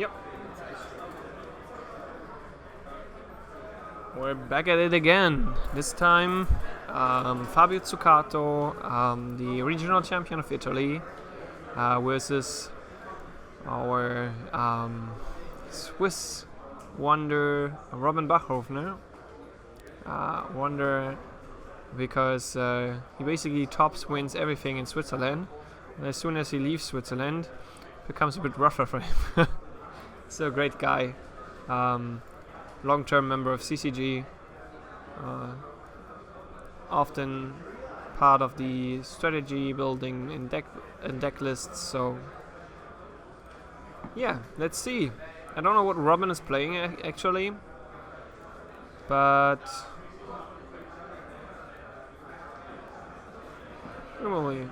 Yep. We're back at it again. This time, Fabio Zuccato, the regional champion of Italy, versus our Swiss wonder Robin Bachofner. Wonder because he basically wins everything in Switzerland, and as soon as he leaves Switzerland, it becomes a bit rougher for him. Still a great guy. Long-term member of CCG, often part of the strategy building in deck lists. So yeah, let's see. I don't know what Robin is playing actually, but probably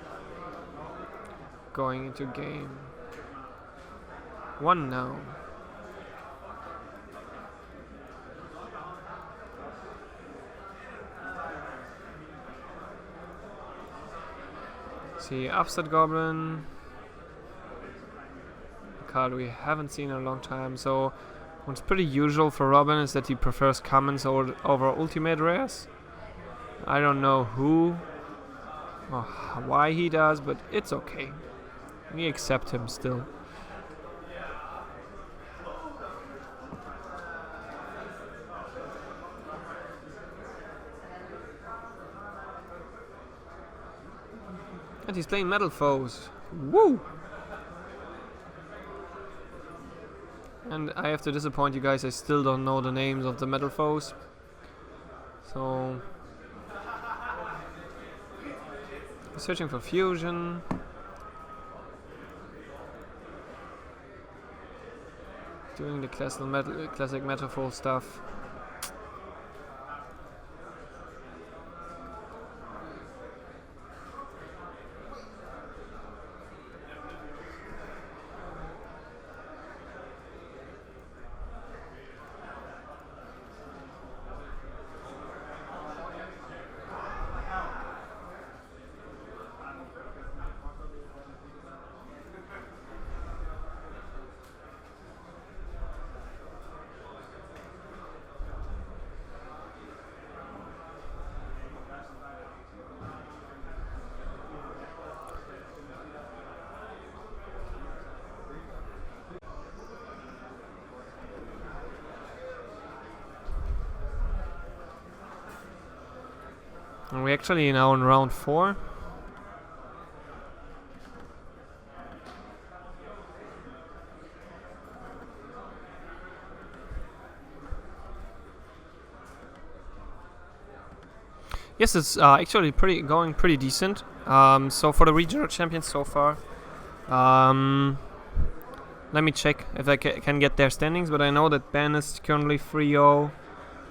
going into game 1 now. See, Upstart Goblin, a card we haven't seen in a long time. So what's pretty usual for Robin is that he prefers commons over ultimate rares. I don't know who or why he does, but it's okay. We accept him still. And he's playing Metalfoes. Woo! And I have to disappoint you guys, I still don't know the names of the Metalfoes. So searching for fusion. Doing the classic Metalfoes stuff. And we're actually now in round 4. Yes, it's actually going pretty decent. So for the regional champions so far, let me check if I can get their standings. But I know that Ben is currently 3-0,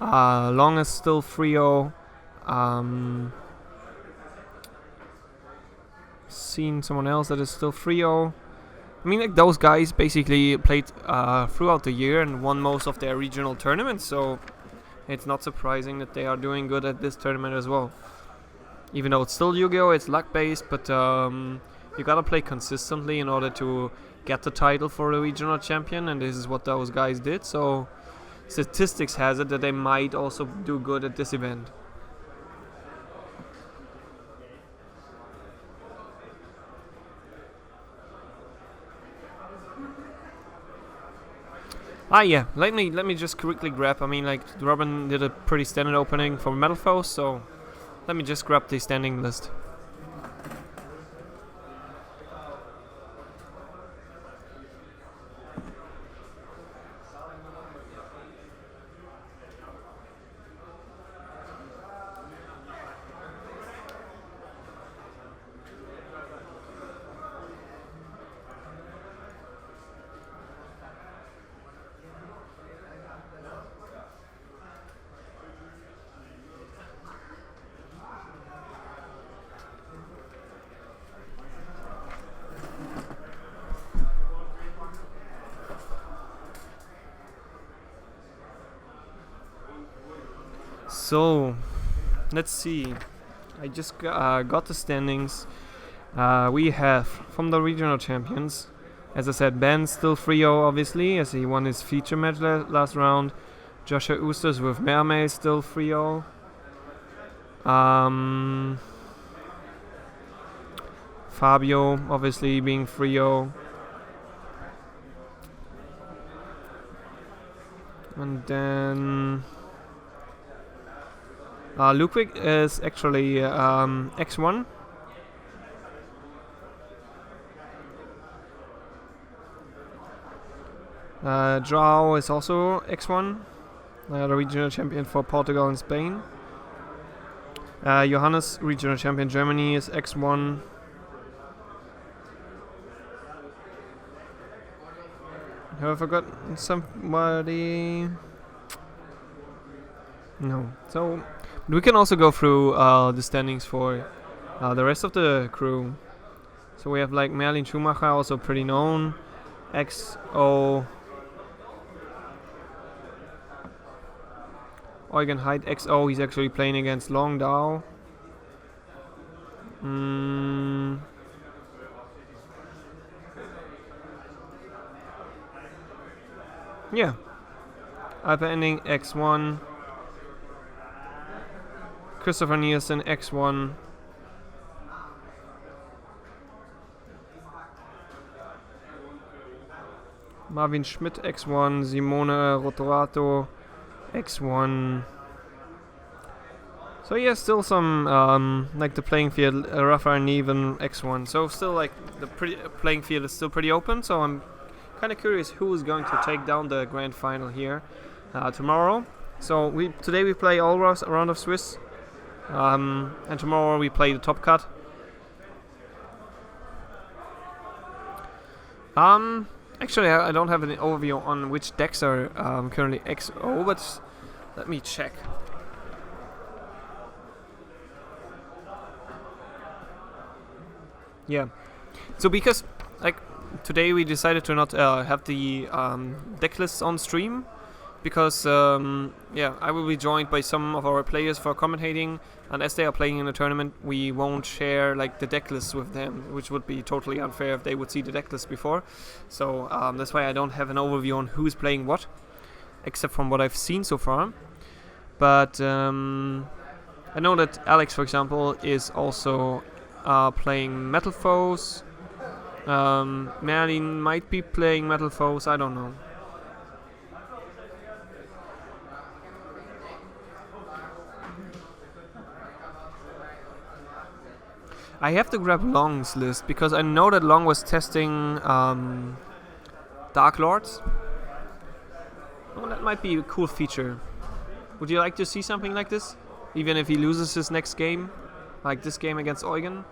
Long is still 3-0. Seen someone else that is still 3-0. I mean, like, those guys basically played throughout the year and won most of their regional tournaments, so it's not surprising that they are doing good at this tournament as well. Even though it's still Yu-Gi-Oh!, it's luck-based, but you gotta play consistently in order to get the title for the regional champion, and this is what those guys did, so statistics has it that they might also do good at this event. Yeah, let me just quickly grab, I mean, like, Robin did a pretty standard opening for Metalfoes, so let me just grab the standing list. So, let's see. I just got the standings. We have from the regional champions As I said, Ben's still Frio, obviously, as he won his feature match last round. Joshua Oosters with Mermaid still Frio. Fabio, obviously, being Frio. And then Ludwig is actually X1. Joao is also X1, the regional champion for Portugal and Spain. Johannes, regional champion Germany, is X1. Have I forgotten somebody? No. So we can also go through the standings for the rest of the crew. So we have like Merlin Schumacher, also pretty known. XO. Eugen Heid, XO. He's actually playing against Long Dao. Yeah. Alpha Ending X1. Christopher Nielsen X1. Marvin Schmidt X1. Simone Rotorato X1. So yeah, still some like the playing field, rougher and even X1. So still like the playing field is still pretty open. So I'm kind of curious who is going to take down the grand final here tomorrow. So today we play all round of Swiss, and tomorrow we play the top cut. Actually, I don't have an overview on which decks are currently XO, but let me check. Yeah. So because like today we decided to not have the deck lists on stream because I will be joined by some of our players for commentating, and as they are playing in the tournament we won't share like the deck lists with them, which would be totally unfair if they would see the deck list before. So that's why I don't have an overview on who's playing what, except from what I've seen so far. But I know that Alex, for example, is also playing Metalfoes. Merlin might be playing Metalfoes, I don't know. I have to grab Long's list because I know that Long was testing Dark Lords. Oh, that might be a cool feature. Would you like to see something like this? Even if he loses his next game? Like this game against Eugen?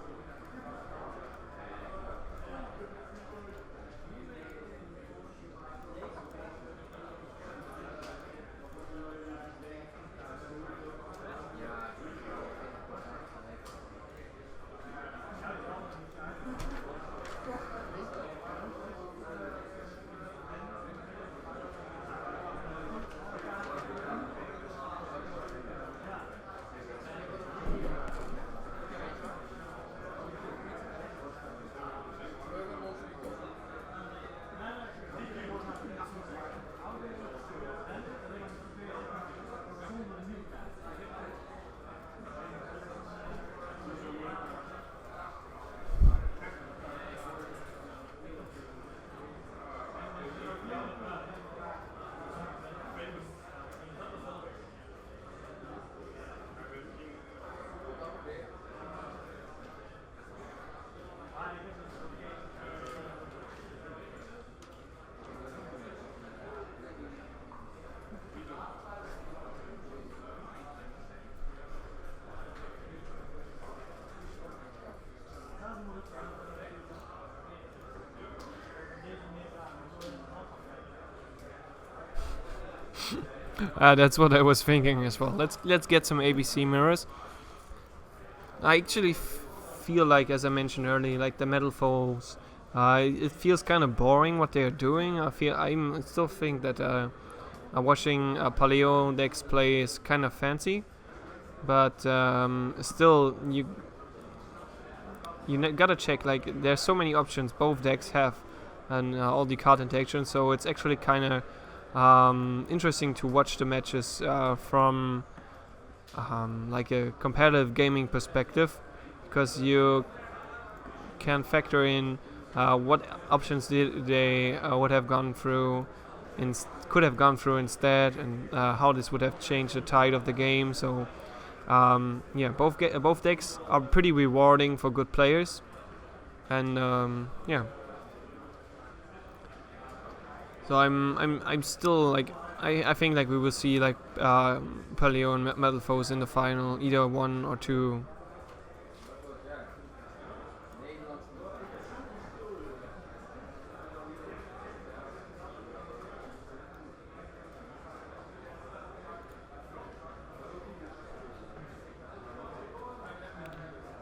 That's what I was thinking as well. Let's get some ABC mirrors. I actually feel like, as I mentioned earlier, like the Metalfoes, it feels kind of boring what they're doing. I still think that watching Paleo decks play is kind of fancy, but still you gotta check. Like there's so many options both decks have and all the card interaction. So it's actually kind of interesting to watch the matches from like a competitive gaming perspective, because you can factor in what options they would have gone through, could have gone through instead, and how this would have changed the tide of the game. So yeah, both decks are pretty rewarding for good players, and yeah. So I'm still like I think like we will see like Paleo and Metalfoes in the final, either 1 or 2.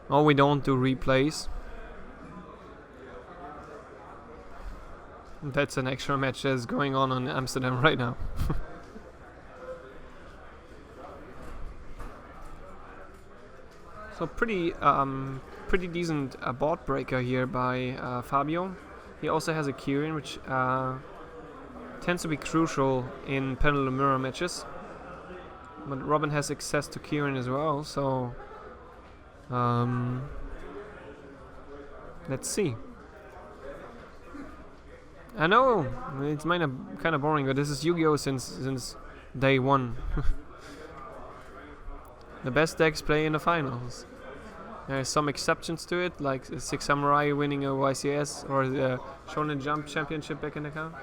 Oh, we don't do replays. That's an extra match that's going on in Amsterdam right now. So pretty decent board breaker here by Fabio. He also has a Kirin, which tends to be crucial in pendulum mirror matches. But Robin has access to Kirin as well, so let's see. I know it's kind of boring, but this is Yu-Gi-Oh since day one. The best decks play in the finals. There's some exceptions to it, like Six Samurai winning a YCS or the Shonen Jump Championship back in the count.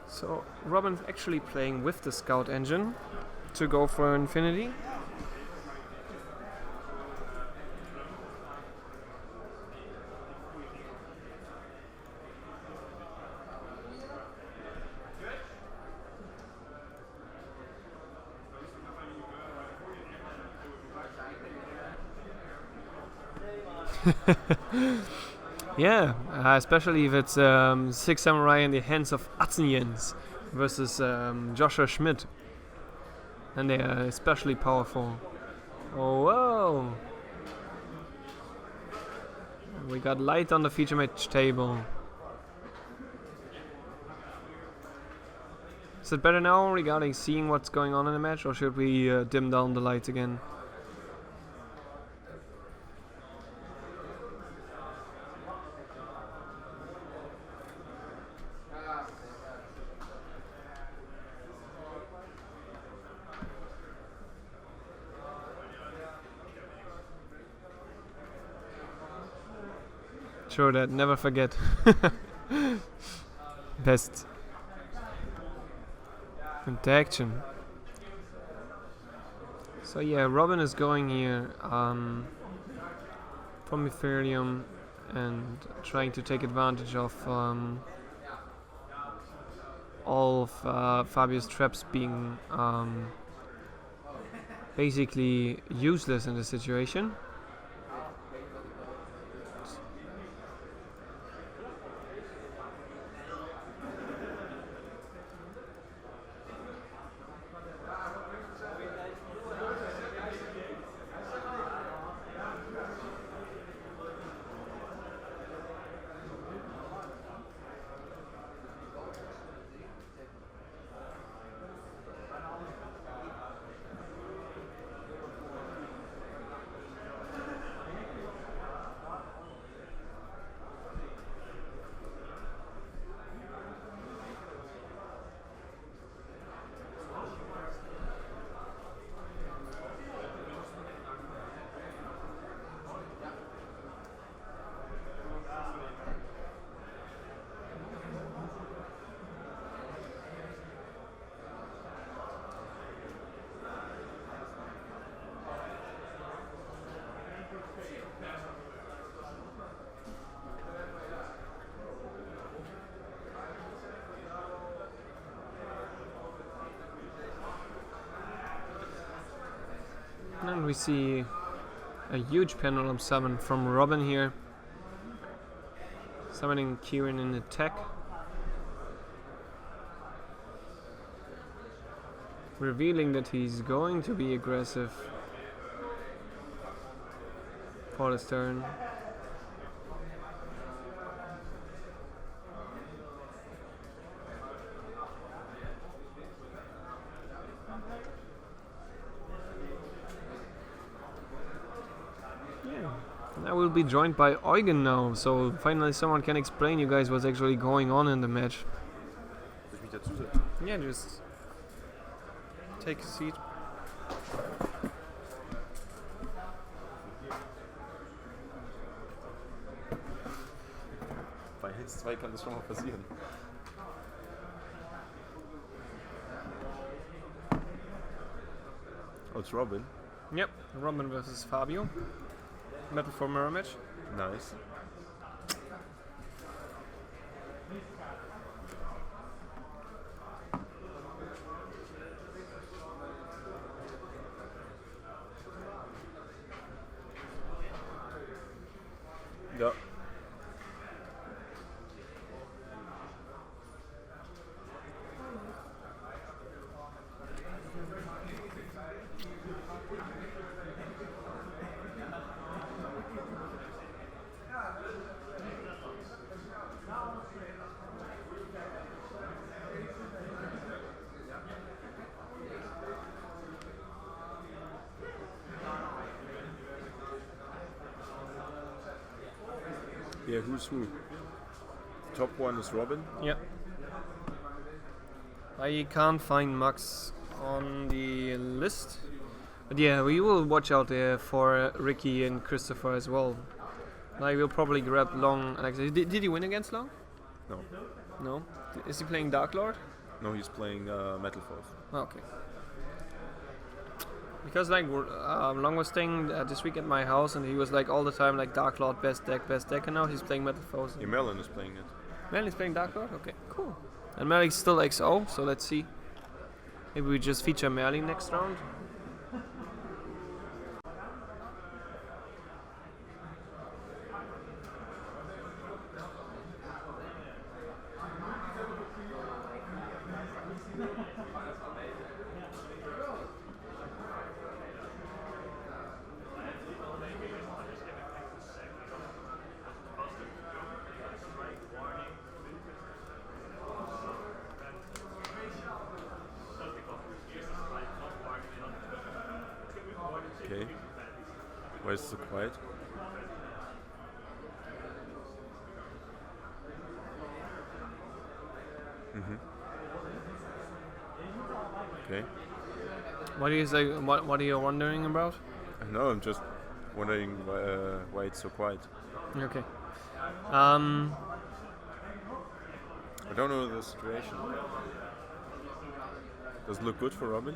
So Robin's actually playing with the Scout engine to go for Infinity. Yeah, especially if it's Six Samurai in the hands of Atzenians versus Joshua Schmidt. And they are especially powerful. Oh, whoa! We got light on the feature match table. Is it better now regarding seeing what's going on in the match, or should we dim down the lights again? Sure that, never forget. Best interaction. So yeah, Robin is going here from Ethereum and trying to take advantage of all of Fabio's traps being basically useless in this situation. And we see a huge pendulum summon from Robin here. Summoning Kieran in attack. Revealing that he's going to be aggressive for this turn. I will be joined by Eugen now, so finally someone can explain you guys what's actually going on in the match. Soll ich mich dazusetzen? Yeah, just take a seat. Bei Hits 2 kann das schon mal passieren. Oh, it's Robin. Yep, Robin versus Fabio. Metalfoes mirror match. Nice. Ja. Yeah, who's who? The top one is Robin. Yep. I can't find Max on the list. But yeah, we will watch out there for Ricky and Christopher as well. I will probably grab Long. Did he win against Long? No. No? Is he playing Dark Lord? No, he's playing Metalfoes. Oh, okay. Because like Long was staying this week at my house and he was like all the time like Dark Lord, best deck, and now he's playing Metalfoes. Yeah, Merlin is playing it. Merlin's playing Dark Lord? Okay, cool. And Merlin's still XO, so let's see. Maybe we just feature Merlin next round. Okay. Why is it so quiet? Okay. What do you say? What are you wondering about? No, I'm just wondering why it's so quiet. Okay. I don't know the situation. Does it look good for Robin?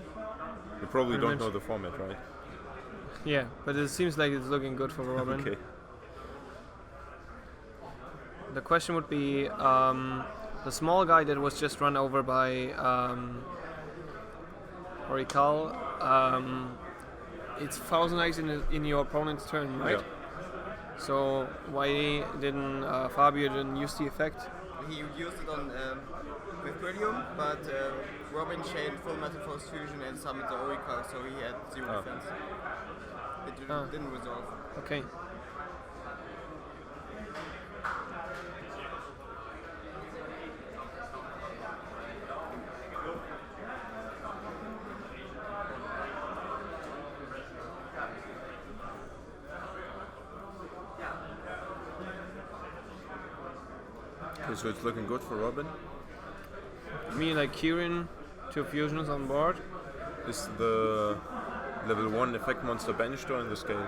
You probably Pretty don't much. know the format, right? Yeah, but it seems like it's looking good for Robin. Okay. The question would be the small guy that was just run over by Orical. It's 1000 eggs in your opponent's turn, right? Yeah. So why didn't Fabio didn't use the effect? He used it on with Brillium, but Robin chained full Metalfoes fusion and summoned the Oracle, so he had 0 defense. It didn't resolve. Okay. Okay, so it's looking good for Robin. Me like Kieran, 2 fusions on board. Is the level 1 effect monster banished or in the scale?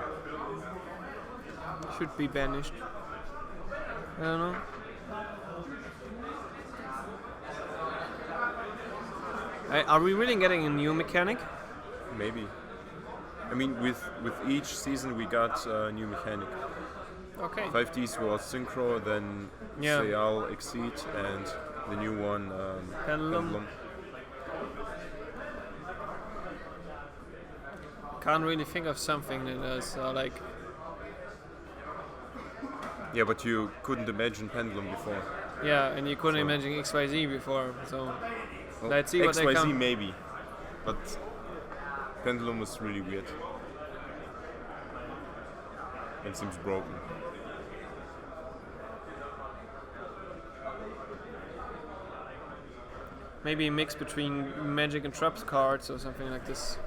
Should be banished. I don't know. Are we really getting a new mechanic? Maybe. I mean, with each season we got a new mechanic. Okay. 5Ds was Synchro, then Yeah. Sayal, Exceed, and the new one, Pendulum. can't really think of something that is like. Yeah, but you couldn't imagine Pendulum before. Yeah, and you couldn't So- imagine XYZ before, so Well, let's see what they XYZ come. maybe, but Pendulum was really weird. And seems broken. Maybe a mix between Magic and Traps cards or something like this.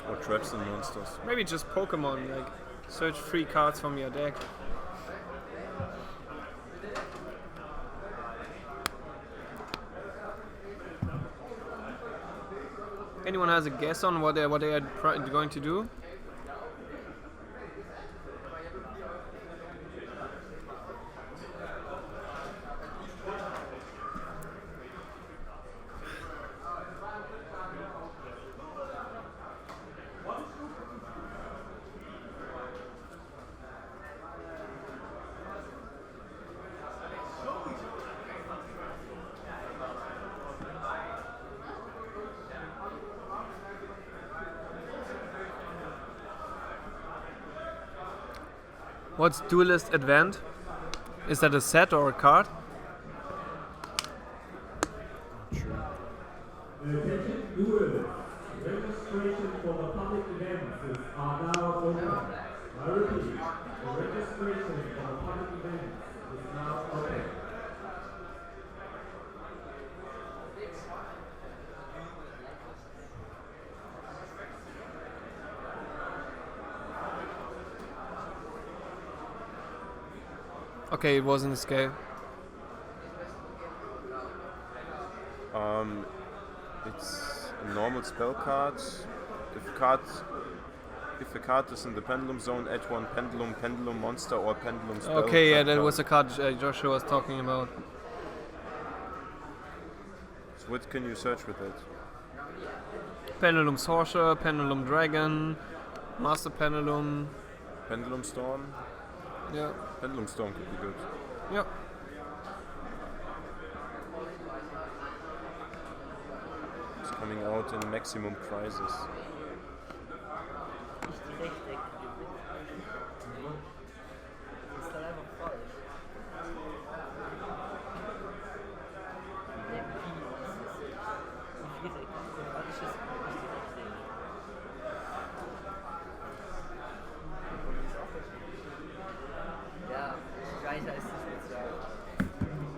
Or traps and monsters. Maybe just Pokemon, like search 3 cards from your deck. Anyone has a guess on what they are going to do? What's Duelist Advent? Is that a set or a card? Attention duelists. Registration for the public events are now open. I repeat, the registration for the public events is now open. Okay, it wasn't a scale. It's a normal spell card. If a card is in the pendulum zone, add one pendulum monster or pendulum spell. Okay, yeah, that card. was the card Joshua was talking about. So what can you search with it? Pendulum Sorcerer, Pendulum Dragon, Master Pendulum. Pendulum Storm? Yeah, Pendulum Storm could be good. yeah. It's coming out in maximum prizes. Ja, Geiser ist es jetzt ja.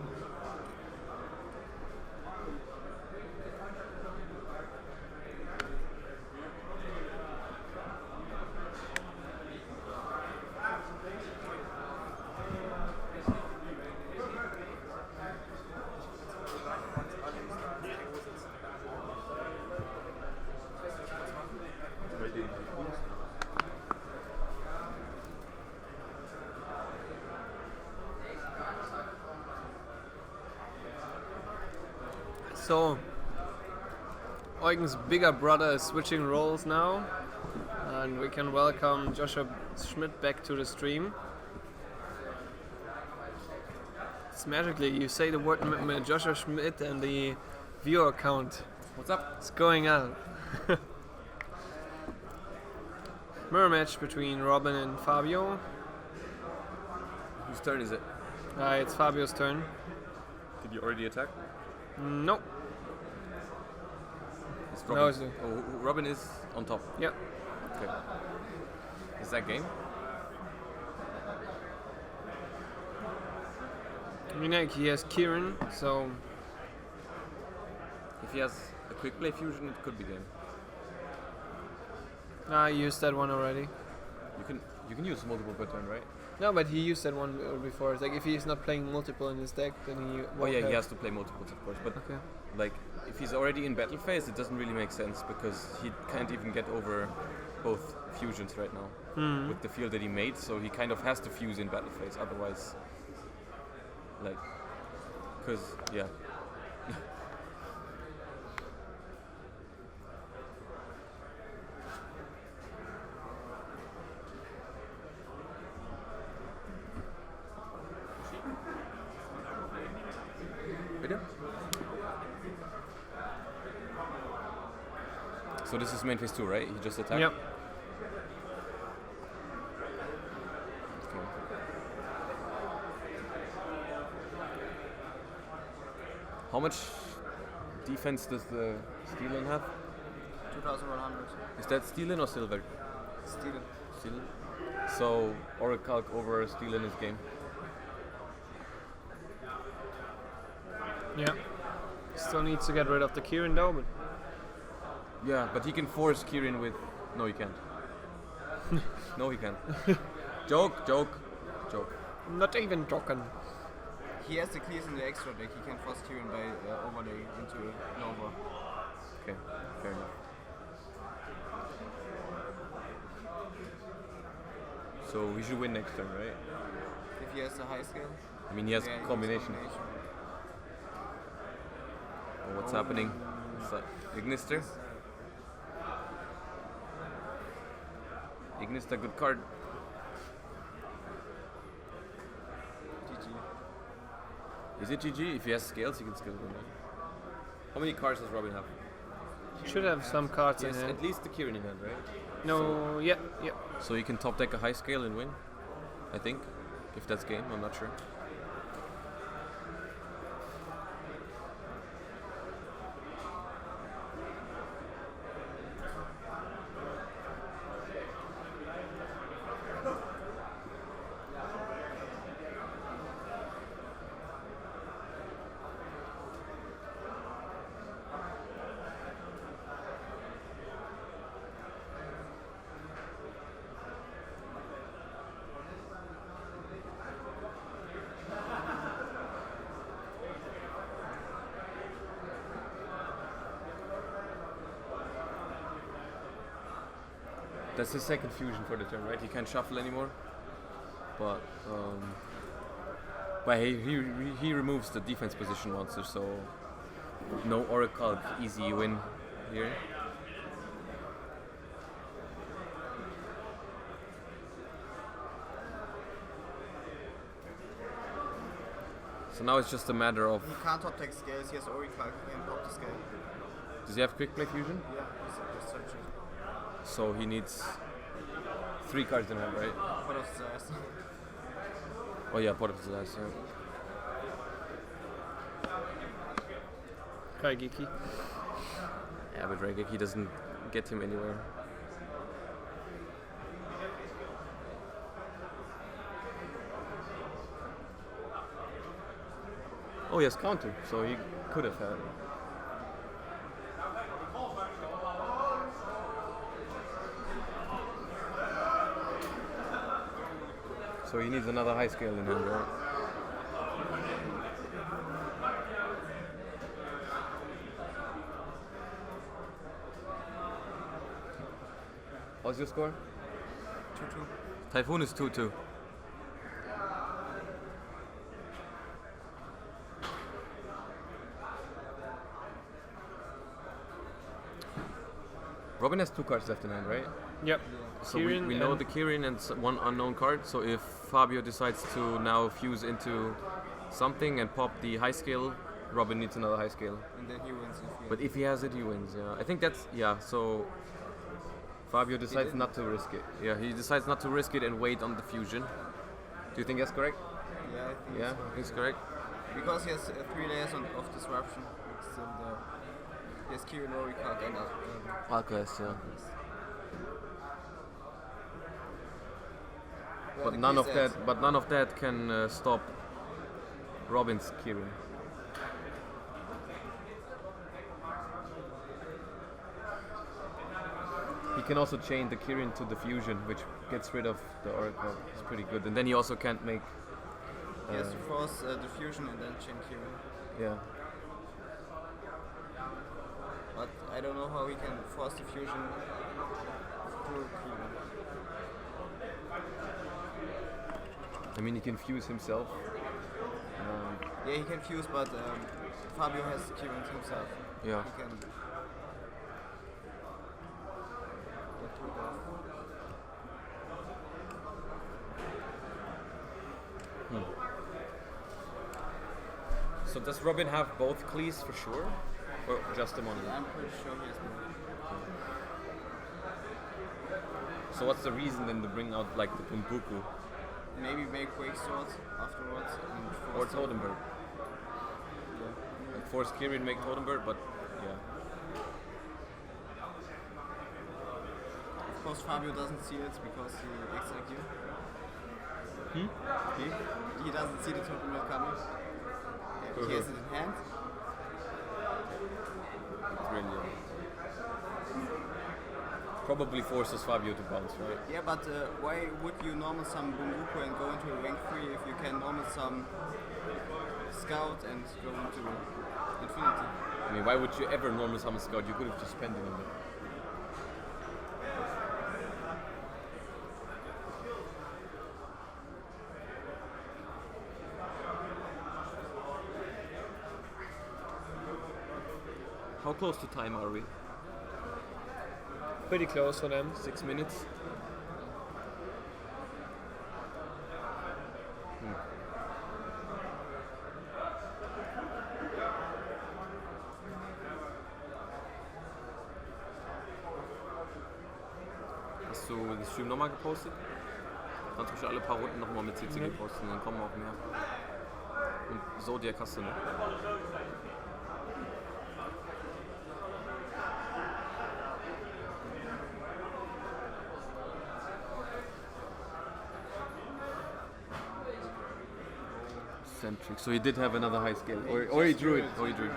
So, Eugen's bigger brother is switching roles now, and we can welcome Joshua Schmidt back to the stream. It's magically, you say the word Joshua Schmidt and the viewer count. What's up? It's going up. Mirror match between Robin and Fabio. Whose turn is it? It's Fabio's turn. Did you already attack? Nope. It's No, Robin. it's a- Oh, Robin is on top. Yep. Okay. Is that game? I mean, like, he has Kieran, so If he has a quick play fusion, it could be game. I used that one already. You can use multiple per turn, right? No, but he used that one before. It's like if he's not playing multiple in his deck, then he. Oh won't yeah, he have- has to play multiples, of course. But Okay. like, if he's already in battle phase, it doesn't really make sense because he can't even get over both fusions right now Hmm. with the field that he made. So he kind of has to fuse in battle phase, otherwise, like, because yeah. Bitte? So this is main phase 2, right? He just attacked? Yep. How much defense does the Steelen have? 2100. Is that Steelen or Silver? Steelen. Steelen. So Orichalc over Steelen is game. Yeah. Still needs to get rid of the Kieran though, but Yeah, but he can force Kieran with. No, he can't. No, he can't. Joke. not even joking. He has the clears in the extra deck. He can force Kieran by overlay into Nova. Okay, fair enough. So we should win next turn, right? If he has a high scale. I mean, he has Yeah, he has combination. Oh, what's happening? Ignister. Ignister, good card. GG. Is it GG? If he has scales, he can scale win. How many cards does Robin have? Should have some cards in Yes, hand. at least the Kieran in hand, right? No, yeah. So he can top deck a high scale and win, I think. If that's game, I'm not sure. That's his second fusion for the turn, right? He can't shuffle anymore. But he removes the defense position monster, so no Oracle, easy win here. So now it's just a matter of. He can't top deck scales. He has Oracle. He can pop the scale. Does he have quick play fusion? Yeah, he's searching. So he needs 3 cards in hand, right? What else is there? Oh yeah, part of the last, yeah. Raigeki. Yeah, but Raigeki doesn't get him anywhere. Oh, he has counter, so he could have had. So he needs another high scale in hand, right? What's your score? 2-2. Typhoon is 2-2. Robin has 2 cards left in hand, right? Yep. So Kieran we know and- the Kieran and one unknown card. So if Fabio decides to now fuse into something and pop the high scale, Robin needs another high scale. And then he wins if he But if he has it, he wins. Yeah, I think that's So Fabio decides not to risk it. Yeah, he decides not to risk it and wait on the fusion. Do you think that's correct? Yeah, I think Yeah, so. it's correct. Because he has 3 layers of disruption. It's still there. He has Kieran Oracle and Alcast, yeah. well, But the none keys of adds. that. But none of that can stop Robin's Kieran. He can also chain the Kieran to the fusion, which gets rid of the Oracle. It's pretty good. And then he also can't make. He has to force the fusion and then chain Kieran. Yeah. But I don't know how he can force the fusion through Kieran. I mean, he can fuse himself. Yeah, he can fuse, but Fabio has Kieran himself. Yeah. He can get rid of. So does Robin have both Cleese for sure? Or just the money? I'm pretty sure he has more. So what's the reason then to bring out like the Pumbuku Maybe make Wake Swords afterwards. And or force Totenberg? Yeah. Like force Kiri to make Totem Bird, but yeah. Of course, Fabio doesn't see it because he acts like you. He doesn't see the token will coming. Yeah, he has it in hand. It's really probably forces Fabio to bounce, right? Yeah, but why would you normal some Bunbuku and go into a rank 3 if you can normal some Scout and go into Infinity? I mean, why would you ever normal summon Scout? You could have just spent it on it. How close to time are we? Pretty close for them. 6 minutes? Hast du den Stream nochmal gepostet? Kannst du schon alle paar Runden nochmal mit CCG posten, dann kommen auch mehr. Und Zodiac hast du noch. Centric. So he did have another high scale, or he drew it. Or he drew it.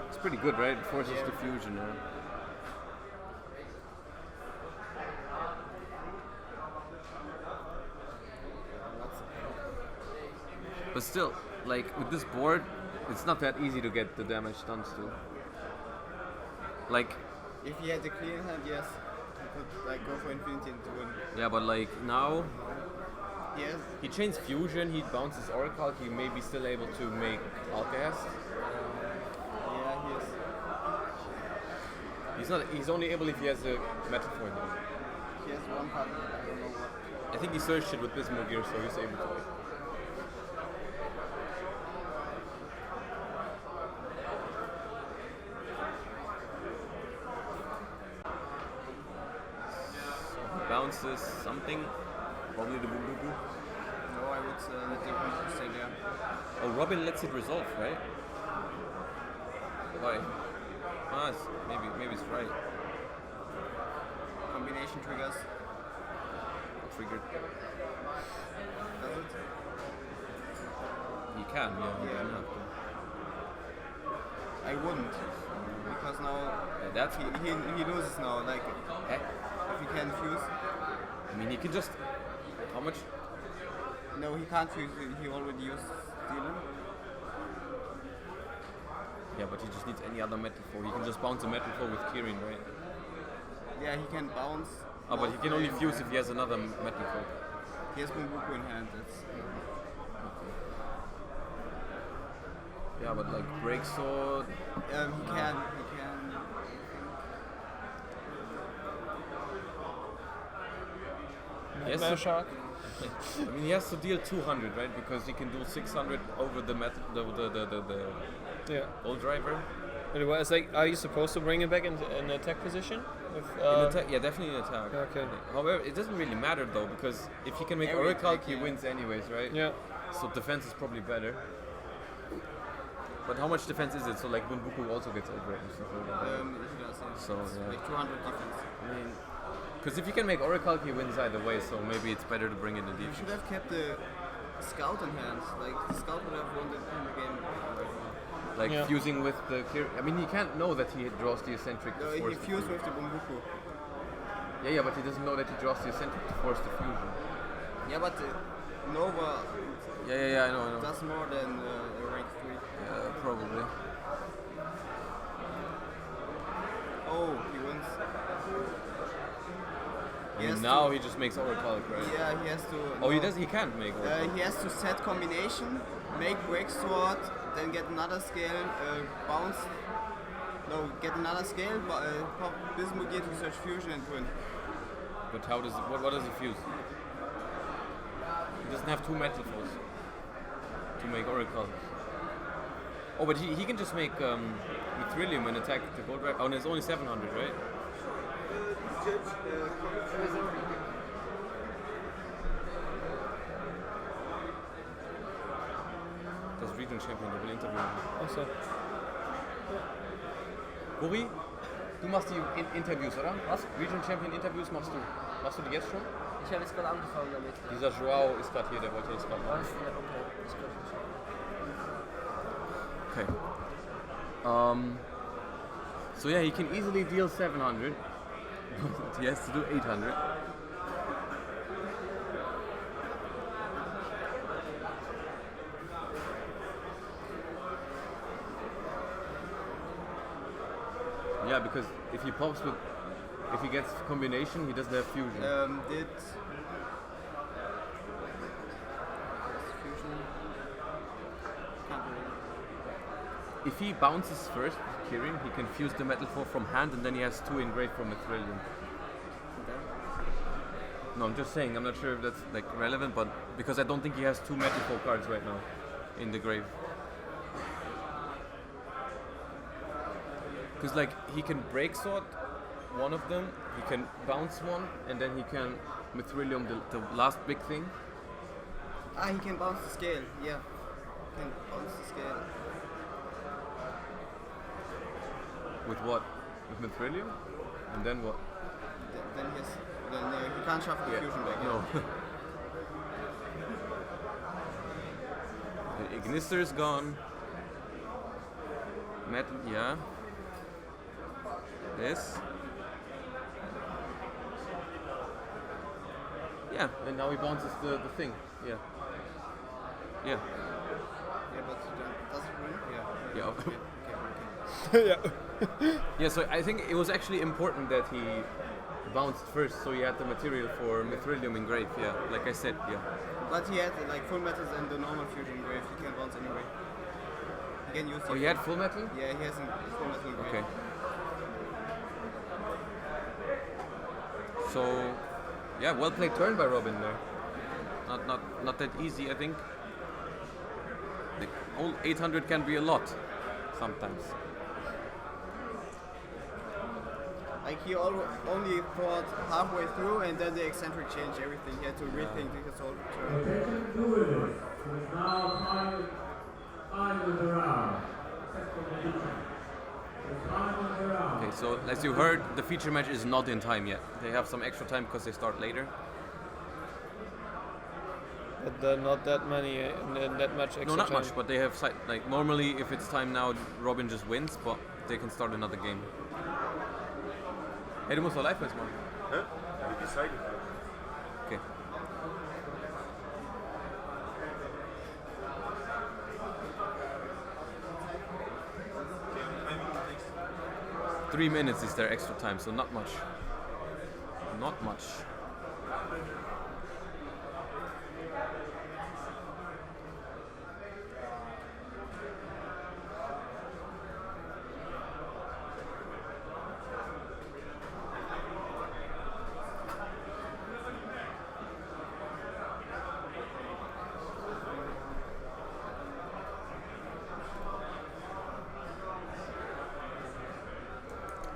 It's pretty good, right? It forces the fusion. Yeah. But still, like with this board, it's not that easy to get the damage done still. Like, If he had a clean hand, yes, he could like go for Infinity and win. yeah, but like now, Yes. he chains fusion, he bounces Oracle, he may be still able to make Alcahest. Yeah, he is. He's not. He's only able if he has a Metalfoes now. He has one part. I don't know what. I think he searched it with Bismo gear, so he's able to. Bounces something, probably the Bunbuku. No, I would let the Bunbuku stay there. Oh, Robin lets it resolve, right? Why? Ah, maybe it's right. Combination triggers. Triggered. Does it? He can, yeah. He doesn't have to. I wouldn't. Because now Yeah, that's good. he loses now. Like Eh? if he can fuse. I mean, he can just. How much? No, he can't fuse. He already used Stealing. Yeah, but he just needs any other Metalfoes. He can just bounce a Metalfoes with Kirin, right? Yeah, he can bounce. Oh, but he can only fuse if he has another Metalfoes. He has Bunbuku in hand. That's Yeah, but like Break Sword. he can. Yes, Nightmare so- Shark. I mean, he has to deal 200, right? Because he can do 600 over the Yeah. old driver. But it was like, are you supposed to bring it back in an attack position? If, In attack, yeah, definitely in attack. Okay. However, it doesn't really matter though, because if he can make Every Oracle, attack, he yeah. wins anyways, right? Yeah. So defense is probably better. But how much defense is it? So like Bunbuku also gets over it and stuff like that. He does. Yeah. So, It's yeah. like 200 defense. I mean, because if you can make Oracle, he wins either way. So maybe it's better to bring in the You defense. should have kept the Scout in hand. Like the Scout would have won the game. Like Yeah. fusing with the I mean, he can't know that he draws the eccentric to No, force he the fused fusion. with the Bunbuku. Yeah, but he doesn't know that he draws the eccentric to force the fusion. Yeah, but Nova Yeah, I know. does more than rank 3. Yeah, probably. Oh, he wins. I He has mean, now to- he just makes Oracle, right? Yeah, he has to. Oh, he no. does. He can't make Oracle. He has to set combination, make break sword, then get another scale, bounce. No, get another scale, pop Bismo gear to search fusion and win. But how does it? What does he fuse? He doesn't have two Metalfoes to make Oracle. Oh, but he can just make Mithrilium and attack the gold right. Oh, and it's only 700, right? Does Region Champion, der will interviewen. Achso. Buri, du machst die Interviews, oder? Was? Region Champion Interviews machst du. Machst du die jetzt schon? Ich habe jetzt gerade angefangen damit. Dieser Joao ist gerade hier, der wollte das gerade machen. Was? Ja, okay. Das kann ich nicht. Okay. So yeah, he can easily deal 700. He has to do 800. Yeah, because if he gets combination, he doesn't have fusion. Did fusion? Can't remember. If he bounces first, Kirin, he can fuse the Metalfoes from hand, and then he has 2 engraved from Metalfoes. No, I'm just saying. I'm not sure if that's like relevant, but because I don't think he has 2 Metalfoes cards right now in the grave. Because like he can break sword one of them, he can bounce one, and then he can Mithrilium the last big thing. Ah, he can bounce the scale. Yeah, he can bounce the scale. With what? With Mithrilium? And then what? Then yes. Then he can't shuffle the fusion back. No. The Ignister is gone. Metal, yeah. This. Yeah, and now he bounces the thing. Yeah. Yeah. Yeah, but does it win? Yeah. Yeah. Okay. Yeah, so I think it was actually important that he bounced first, so he had the material for Mithrilium engraved. Yeah, like I said, yeah. But he had like full metals and the normal fusion grave. He can bounce anyway. He can use. Oh, he had full metal? Yeah, he has a full metal grave. Okay. So, yeah, well played turn by Robin there. Not that easy, I think. The whole 800 can be a lot sometimes. Like he only thought halfway through, and then the eccentric changed everything. He had to rethink his whole turn. Attention duelist, who is now time with the round. Set for the feature. It's time with the round. Okay, so as you heard, the feature match is not in time yet. They have some extra time because they start later. But there are not that many in that much extra No, not time. much, but they have like normally if it's time now, Robin just wins, but they can start another game. Hey, du musst doch live jetzt machen. Hä? We decided. Okay. Three minutes is their extra time, so not much. Not much.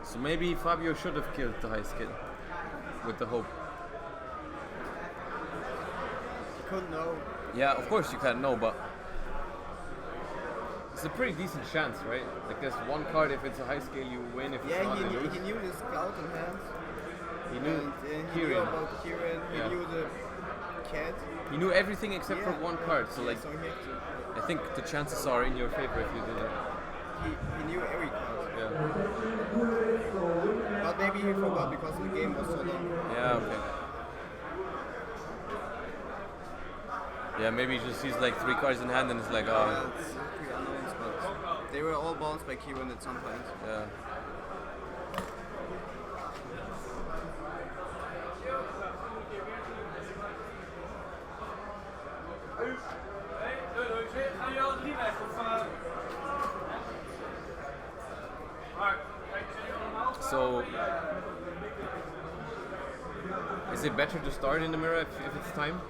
So maybe Fabio should have killed the high skill with the hope. He couldn't know. Yeah, of course you can't know, but it's a pretty decent chance, right? Like there's one card, if it's a high scale you win, if it's Yeah, not you lose. he knew the scout in hand. He knew And he knew Kirin. about Kirin. Yeah. He knew the cat. He knew everything except for Yeah. one card, so Yeah, like so he had to. I think the chances are in your favor if you did it. He knew every card. Yeah. But maybe he forgot because the game was so long. Yeah, okay. Yeah, maybe he just sees like 3 cards in hand and it's like, Yeah, oh, it's 3 unknowns, but they were all bounced by Kirin at some point. yeah. So, is it better to start in the mirror if it's time?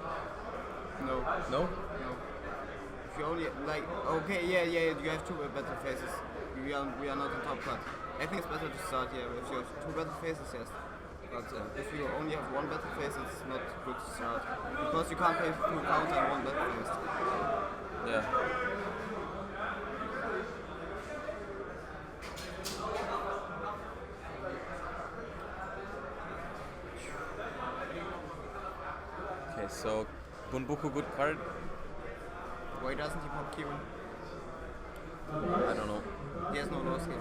No. No? No. If you only like yeah, you have 2 battle phases. We are not on top cut. I think it's better to start if you have 2 battle phases, yes. But if you only have 1 battle phase, it's not good to start because you can't play 2 counter and 1 battle phase. Yeah. So, Bunbuku good card? Why doesn't he pop Kieran? I don't know. He has no low skill.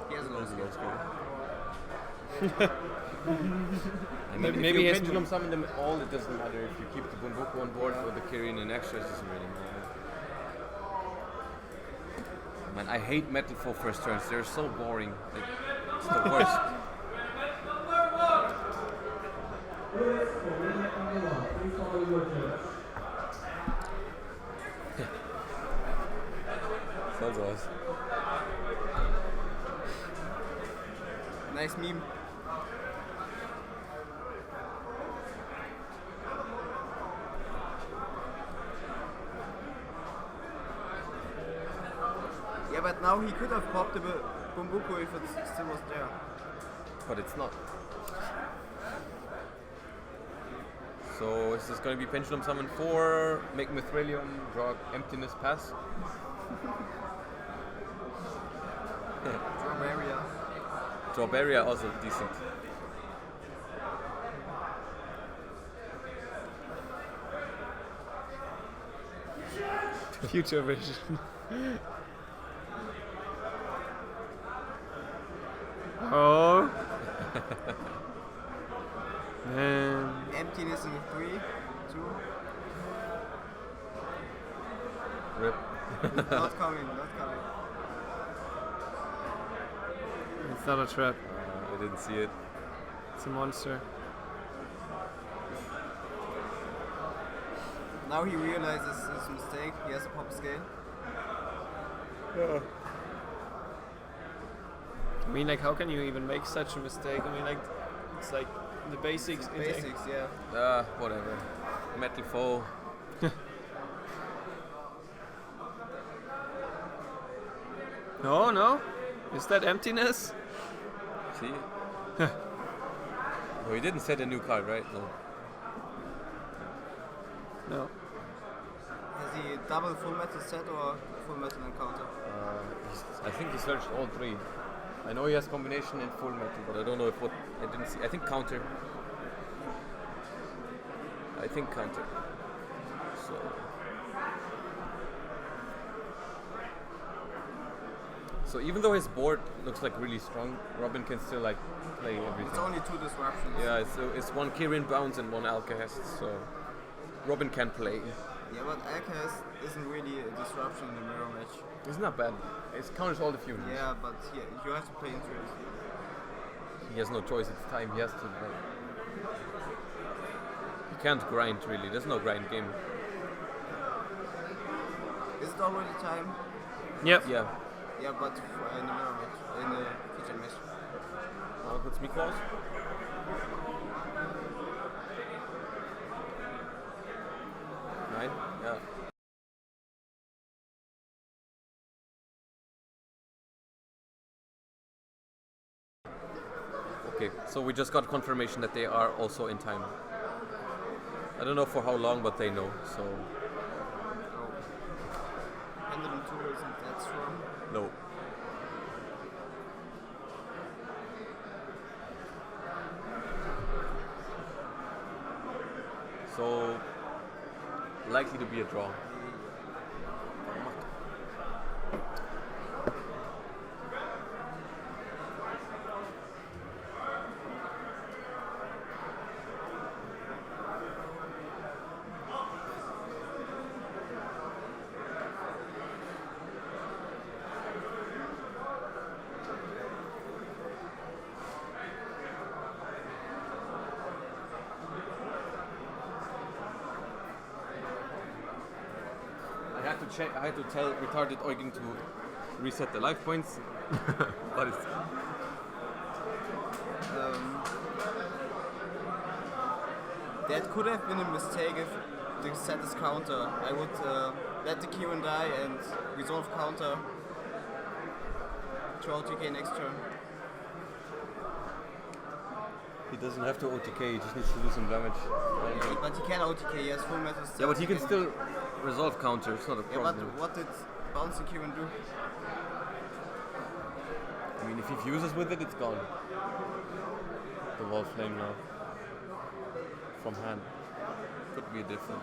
He has a low skill. I mean, Maybe if he you has pendulum summon them all, it doesn't matter. If you keep the Bunbuku on board or the Kirin in extra, it doesn't really matter. Man, I hate Metalfoes first turns. They're so boring. Like, it's the worst. Please follow your judge. So gross. Nice meme. Yeah, but now he could have popped the Bunbuku if it still was there. But it's not. So is this going to be Pendulum Summon 4, make Mithrilium, draw Emptiness, pass? Drawaria. Strawberry also decent. Future vision. Oh. Man. Emptiness in 3, 2. Rip. Not coming, not coming. It's not a trap. I didn't see it. It's a monster. Now he realizes his mistake. He has a pop scale. I mean, like, how can you even make such a mistake? I mean, like, it's like the basics. Basics, yeah. Whatever. Metalfoes. No, no. Is that emptiness? See? No, he didn't set a new card, right? No. No. Has he double full metal set or full metal encounter? I think he searched all three. I know he has combination in full metal, but I don't know if what. I didn't see. I think counter. I think counter. So. So even though his board looks like really strong, Robin can still like play everything. It's only 2 disruptions. Yeah, it's one Kirin bounce and one Alcahest, so Robin can play. Yeah, but Alcahest isn't really a disruption in the mirror match. It's not bad. It counters all the fusions. Yeah, but you have to play into it. He has no choice. It's time. He has to. Like, he can't grind really. There's no grind game. Is it already time? Yep. Yeah. Yeah, but in the mirror match, in the feature match. Puts me close. Nine. Yeah. Okay, so we just got confirmation that they are also in time. I don't know for how long, but they know. So Pendulum 2 isn't that strong. no. So likely to be a draw. I had to tell retarded Eugen to reset the life points. But it's That could have been a mistake if the set is counter. I would let the Kieran die and resolve counter to OTK next turn. he doesn't have to OTK. He just needs to do some damage. But he can OTK, he has full metal set. Yeah, but he can still resolve counter. It's not a Yeah, but problem. what did bouncing Kieran do? I mean, if he fuses with it, it's gone. the wall flame now. From hand. Could be different.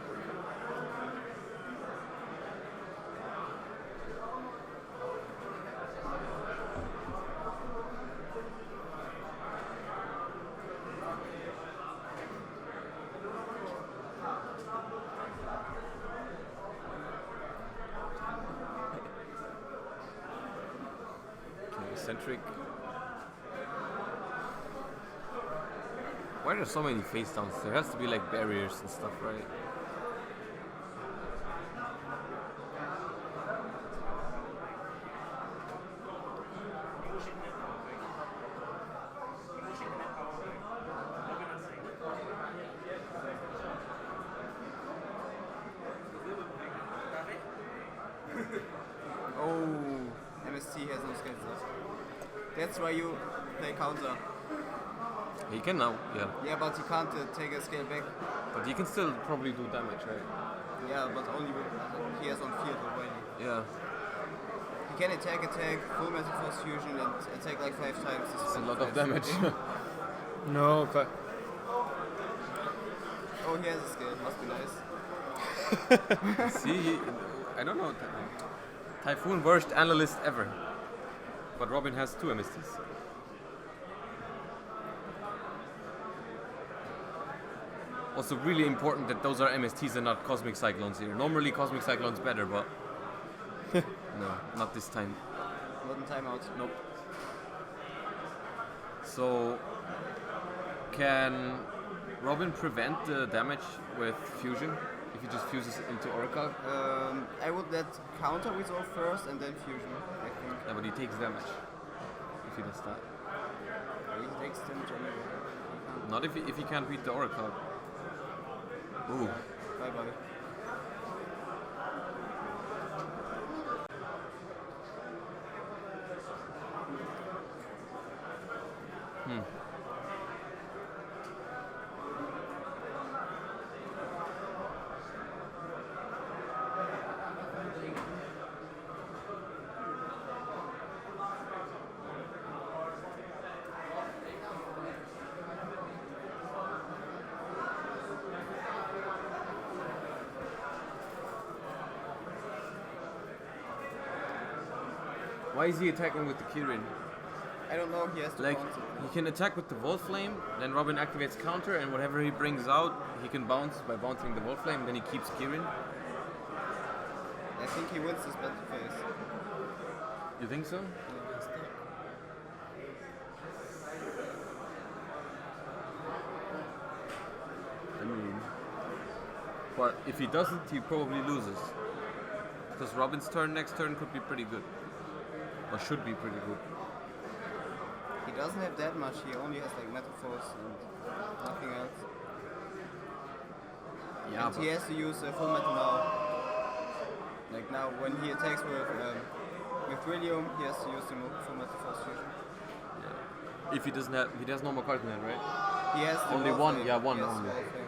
Okay, eccentric. Why are there so many face downs? There has to be like barriers and stuff, right? Oh, MST has no skills left. That's why you play counter. He can now, yeah. Yeah, but he can't take a scale back. But he can still probably do damage, right? Yeah, but only with he has on field already. Yeah. He can attack, full Metalfoes fusion, and attack like 5 times. It's a lot of damage. No, but Oh, he has a skill. Must be nice. See, I don't know. Typhoon worst analyst ever. But Robin has 2 MSTs. Also really important that those are MSTs and not Cosmic Cyclones here. Normally Cosmic Cyclone's better, but no, not this time. Not in timeout. Nope. So, can Robin prevent the damage with fusion if he just fuses into Oracle? I would let counter resolve first and then fusion, I think. Yeah, but he takes damage if he does that. He takes damage anyway. Not if he can't beat the Oracle. Ooh. Bye bye. Why is he attacking with the Kirin? I don't know, he has to Like, bounce it. he can attack with the Volt Flame, then Robin activates counter, and whatever he brings out, he can bounce by bouncing the Volt Flame, then he keeps Kirin. I think he wins this battle phase. You think so? I mean, but if he doesn't, he probably loses. Because Robin's next turn could be pretty good. Or should be pretty good. He doesn't have that much, he only has like Metalfoes and nothing else. Yeah, And but he has to use full metal now. Like now, when he attacks with Trillium, he has to use the full Metalfoes fusion. if he doesn't have, he has no more cards in hand, right? He has the Only Wall one, Flame. yeah, one He has only. the Wall Flame.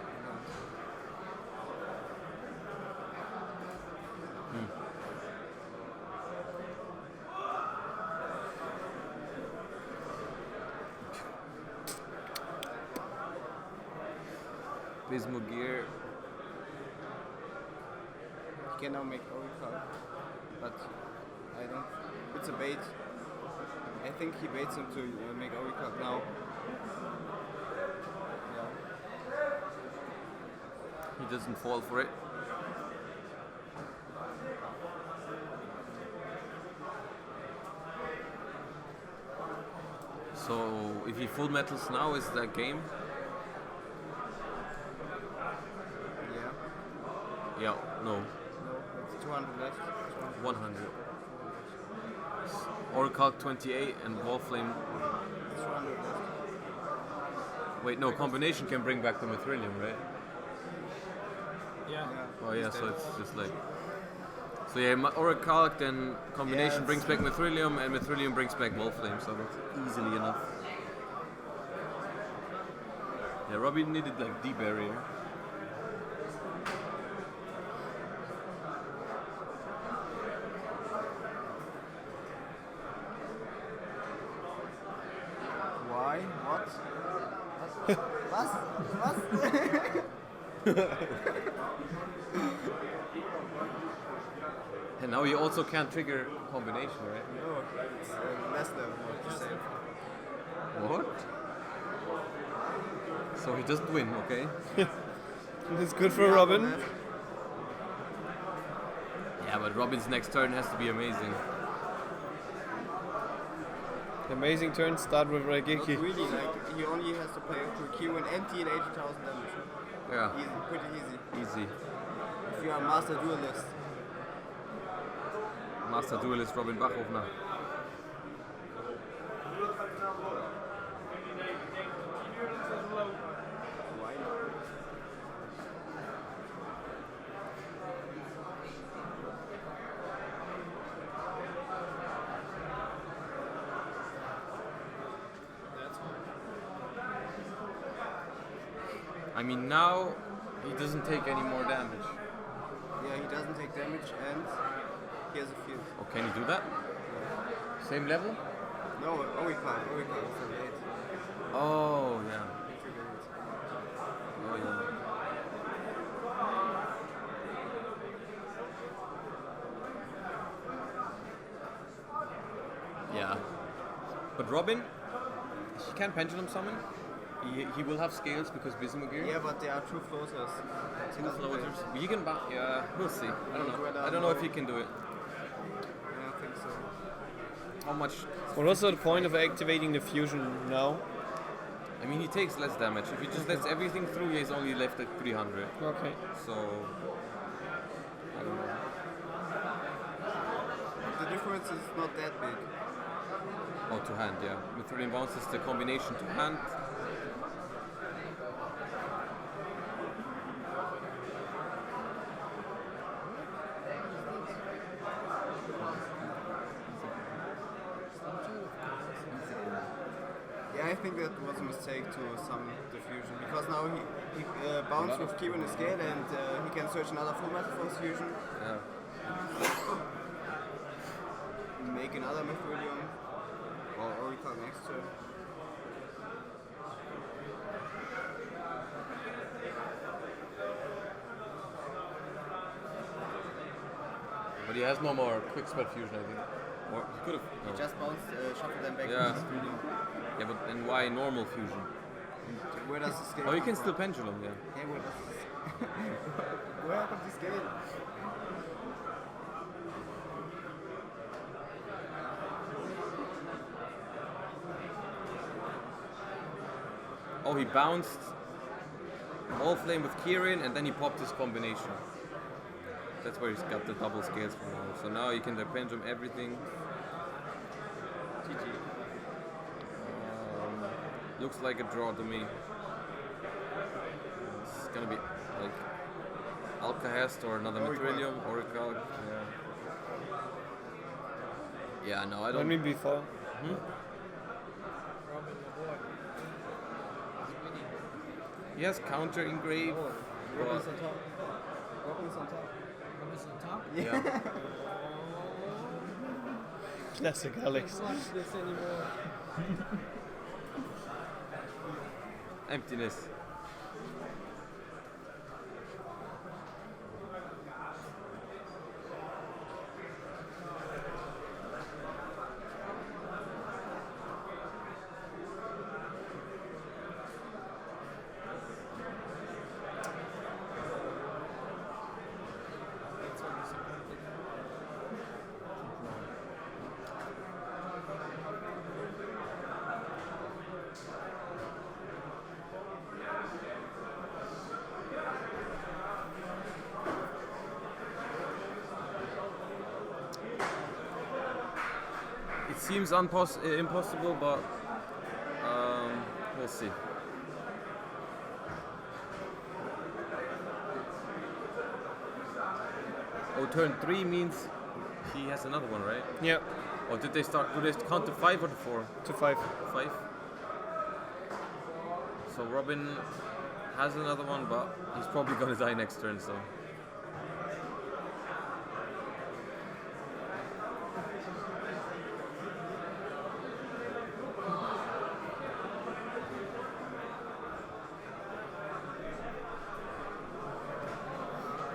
Bismugear. He can now make Oracle, but I don't. It's a bait. I think he baits him to make Oracle now. Yeah. He doesn't fall for it. So if he full metals now, is that game? Yeah. Yeah, no, No, it's 200 left. 200. 100. Oracle 28 and Wallflame. It's 200 left. Wait, no, combination can bring back the Mithrilium, right? yeah. Oh yeah, so it's just like. So yeah, Oracle, then combination Yeah, brings back Mithrilium, and Mithrilium brings back Wallflame, so that's easily enough. Yeah, Robbie needed like D barrier. Why? What? Was? And now you also can't trigger combination, right? No, it's less than what you said. What? So he doesn't win, okay? It's good for Robin. Yeah, but Robin's next turn has to be amazing. Amazing turn, start with Not Raigeki. really, like, he only has to play through Q and empty and 80,000 damage. Yeah, Easy, pretty easy. easy. If you are a master duelist. Master duelist Robin Bachofner. Why not? I mean, now he doesn't take any more damage. Yeah, he doesn't take damage and he has a field. Oh, can he do that? Same level? No, he can't. It's an 8. Oh, yeah. Oh, yeah. Yeah. But Robin, he can pendulum summon. He will have scales because Bismugear. Yeah, but they are true floaters. He doesn't play. He can yeah, we'll see. I don't know. I don't know if he can do it. I don't think so. How much? What was the point of activating the fusion now? I mean, he takes less damage. If he just lets everything through, he's only left at 300. Okay. So, I don't know. The difference is not that big. Oh, to hand, yeah. Mithrilian Bounce is the combination to hand. Yeah, I think that was a mistake to summon the fusion because now he bounced with Q in the scale and he can search another full Metalfoes fusion, Yeah. make another Mithrilium or Oracle next turn. But he has no more quick spell fusion, I think. Or he could have. No. Just bounced, shuffle them back Yeah. to the Mithrilium. Yeah, but then why normal fusion? Where does the scale Oh, you come can from? still pendulum, yeah. Yeah, where does where comes the scale? Oh, he bounced All Flame with Kirin and then he popped his combination. That's where he's got the double scales from now. So now you can pendulum everything. GG. Looks like a draw to me. It's gonna be like Alcahest or another Mithrilium, Oracle. Yeah. Yeah, no, I Let don't. me before. He has counter engrave. Robin's on top. Robin's on top. Robin's on top. Yeah. Classic Alex. Watch this anymore. Emptiness. It seems impossible, but we'll see. Oh, turn 3 means he has another one, right? Yeah, Or did they start? Do they count to 5 or to 4? to 5. 5. So Robin has another one, but he's probably gonna die next turn. So.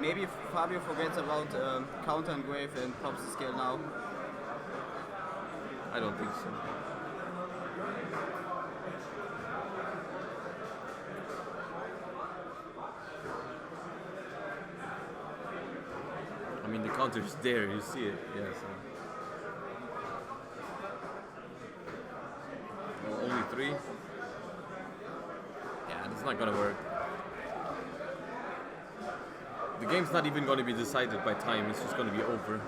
maybe Fabio forgets about counter and grave and pops the scale now. I don't think so. I mean, the counter is there, you see it. Yeah, so. Well, only 3. Yeah, that's not gonna work. The game's not even gonna be decided by time, it's just gonna be over.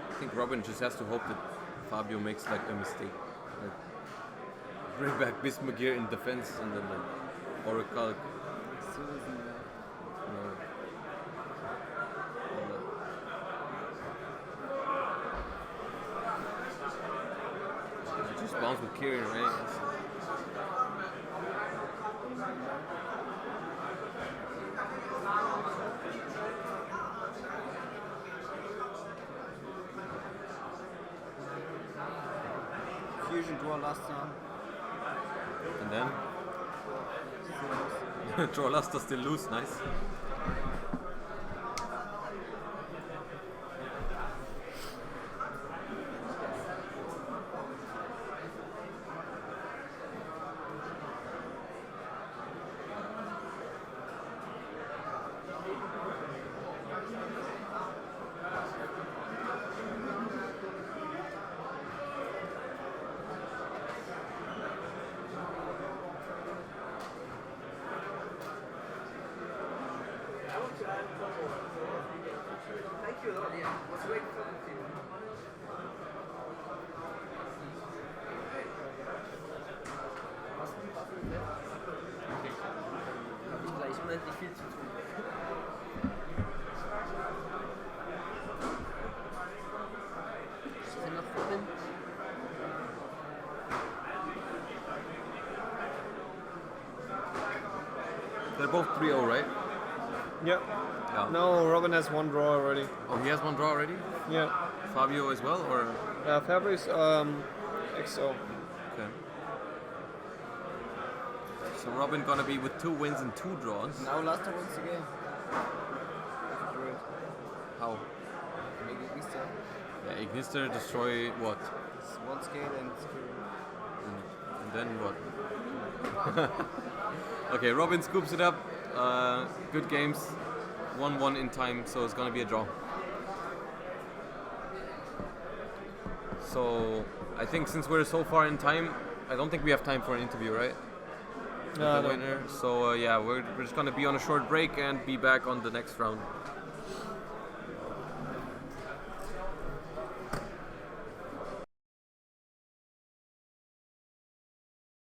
I think Robin just has to hope that Fabio makes like a mistake. Like, bring back Bismagir in defense and then like Oracle. Just bounce with Kieran, right? Fusion draw last turn. And then draw last to still lose, nice. Gleich unendlich viel zu tun. Ist denn noch Robin? They're both 3-0, right? Yeah. Yeah. No, Robin has 1 draw already. Oh, he has 1 draw already? Yeah. Fabio as well, or? Fabio is XO. Okay. So Robin gonna be with 2 wins and 2 draws. Now last turn once again. How? Maybe Ignister. Yeah, Ignister destroy what? It's 1 scale and screw. And then what? Okay, Robin scoops it up. Good games. 1-1 in time, so it's gonna be a draw. So I think since we're so far in time, I don't think we have time for an interview, right? No, The winner. So yeah, we're just gonna be on a short break and be back on the next round.